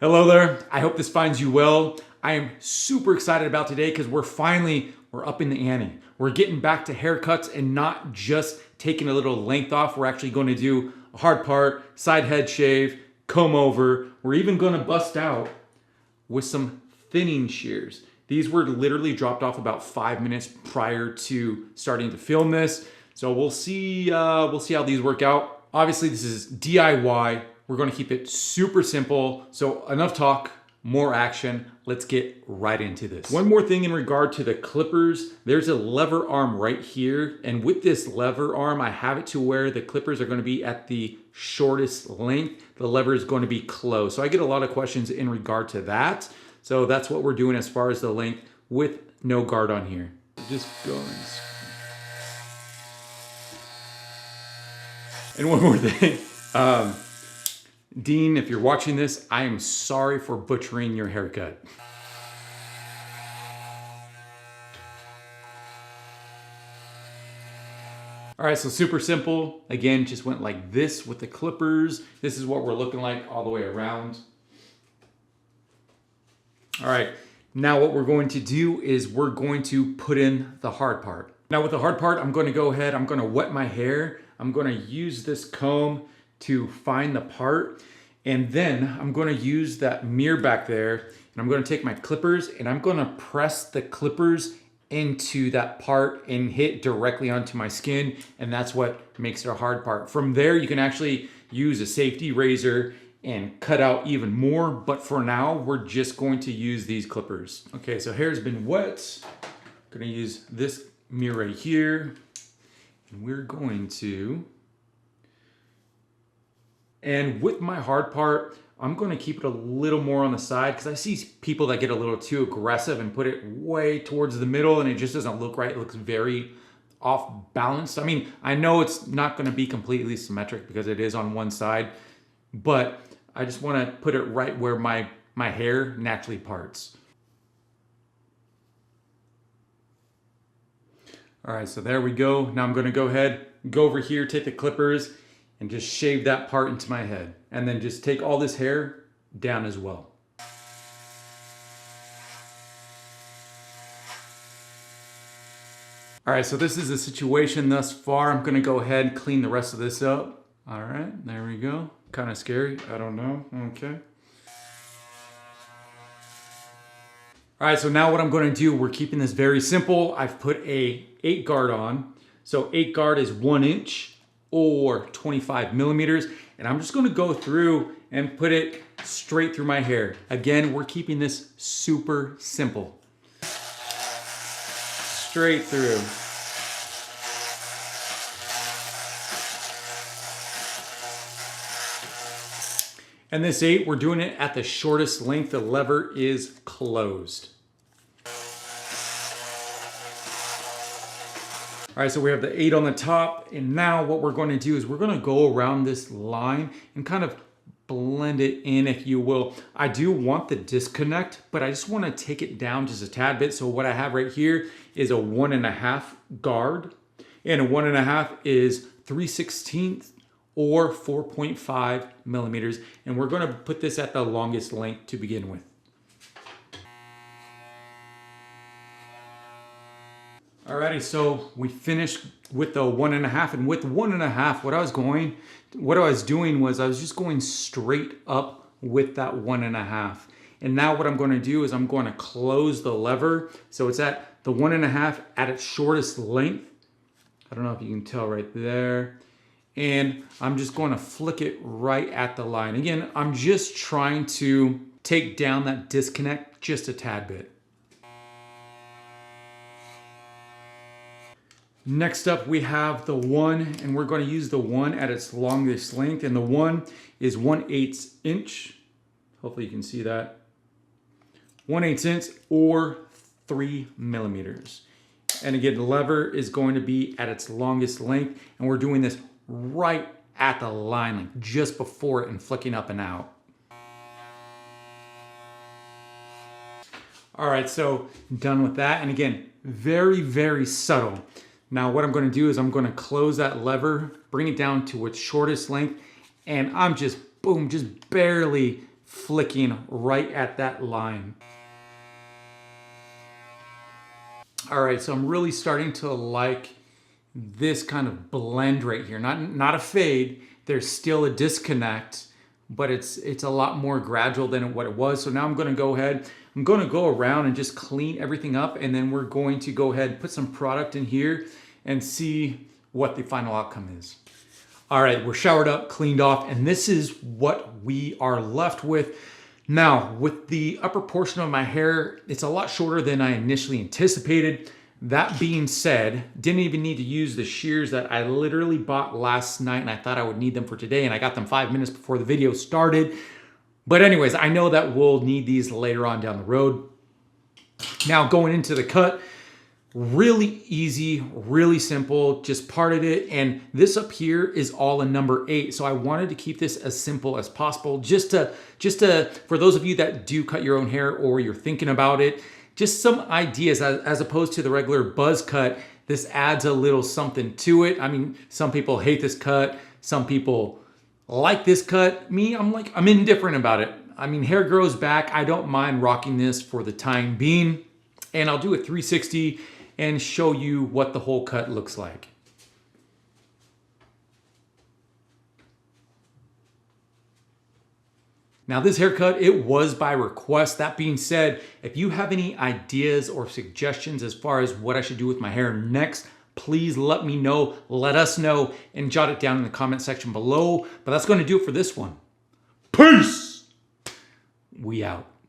Hello there. I hope this finds you well. I am super excited about today because we're up in the ante. We're getting back to haircuts and not just taking a little length off. We're actually going to do a hard part, side head shave, comb over. We're even going to bust out with some thinning shears. These were literally dropped off about 5 minutes prior to starting to film this. So we'll see how these work out. Obviously this is DIY. We're going to keep it super simple. So enough talk, more action. Let's get right into this. One more thing in regard to the clippers, there's a lever arm right here. And with this lever arm, I have it to where the clippers are going to be at the shortest length. The lever is going to be closed. So I get a lot of questions in regard to that. So that's what we're doing as far as the length with no guard on here. Just going. And one more thing. Dean, if you're watching this, I am sorry for butchering your haircut. All right, so super simple. Again, just went like this with the clippers. This is what we're looking like all the way around. All right, now what we're going to do is we're going to put in the hard part. Now with the hard part, I'm going to go ahead, I'm going to wet my hair. I'm going to use this comb to find the part. And then I'm going to use that mirror back there and I'm going to take my clippers and I'm going to press the clippers into that part and hit directly onto my skin. And that's what makes it a hard part. From there, you can actually use a safety razor and cut out even more. But for now, we're just going to use these clippers. Okay, so hair's been wet. I'm going to use this mirror right here. And we're going to, and with my hard part, I'm going to keep it a little more on the side because I see people that get a little too aggressive and put it way towards the middle and it just doesn't look right. It looks very off balanced. I mean, I know it's not going to be completely symmetric because it is on one side, but I just want to put it right where my hair naturally parts. All right, so there we go. Now I'm going to go ahead, go over here, take the clippers, and just shave that part into my head. And then just take all this hair down as well. All right, so this is the situation thus far. I'm gonna go ahead and clean the rest of this up. All right, there we go. Kind of scary, I don't know, okay. All right, so now what I'm gonna do, we're keeping this very simple. I've put a 8 guard on. So 8 guard is 1 inch or 25 millimeters. And I'm just gonna go through and put it straight through my hair. Again, we're keeping this super simple. Straight through. And this 8, we're doing it at the shortest length. The lever is closed. All right, so we have the 8 on the top, and now what we're going to do is we're going to go around this line and kind of blend it in, if you will. I do want the disconnect, but I just want to take it down just a tad bit. So what I have right here is a 1.5 guard, and a 1.5 is 3/16 or 4.5 millimeters, and we're going to put this at the longest length to begin with. Alrighty, so we finished with the 1.5, and with 1.5, what I was doing was I was just going straight up with that 1.5. And now what I'm going to do is I'm going to close the lever. So it's at the 1.5 at its shortest length. I don't know if you can tell right there. And I'm just going to flick it right at the line. Again, I'm just trying to take down that disconnect just a tad bit. Next up, we have the 1, and we're going to use the 1 at its longest length, and the 1 is 1/8 inch. Hopefully you can see that. 1/8 inch or 3 millimeters. And again, the lever is going to be at its longest length, and we're doing this right at the line, like just before it and flicking up and out. All right, so done with that. And again, very, very subtle. Now what I'm going to do is I'm going to close that lever, bring it down to its shortest length, and I'm just, boom, just barely flicking right at that line. All right, so I'm really starting to like this kind of blend right here. Not a fade. There's still a disconnect, but it's a lot more gradual than what it was. So now I'm going to go ahead. I'm going to go around and just clean everything up, and then we're going to go ahead and put some product in here and see what the final outcome is. All right, we're showered up, cleaned off, and this is what we are left with. Now, with the upper portion of my hair, it's a lot shorter than I initially anticipated. That being said, didn't even need to use the shears that I literally bought last night, and I thought I would need them for today, and I got them 5 minutes before the video started. But anyways, I know that we'll need these later on down the road. Now, going into the cut, really easy, really simple, just parted it. And this up here is all a number 8. So I wanted to keep this as simple as possible, just to, for those of you that do cut your own hair or you're thinking about it, just some ideas as opposed to the regular buzz cut. This adds a little something to it. I mean, some people hate this cut. Some people like this cut. Me, I'm indifferent about it. I mean, hair grows back. I don't mind rocking this for the time being. And I'll do a 360 and show you what the whole cut looks like. Now this haircut, it was by request. That being said, if you have any ideas or suggestions as far as what I should do with my hair next, please let me know, let us know, and jot it down in the comment section below. But that's going to do it for this one. Peace! We out.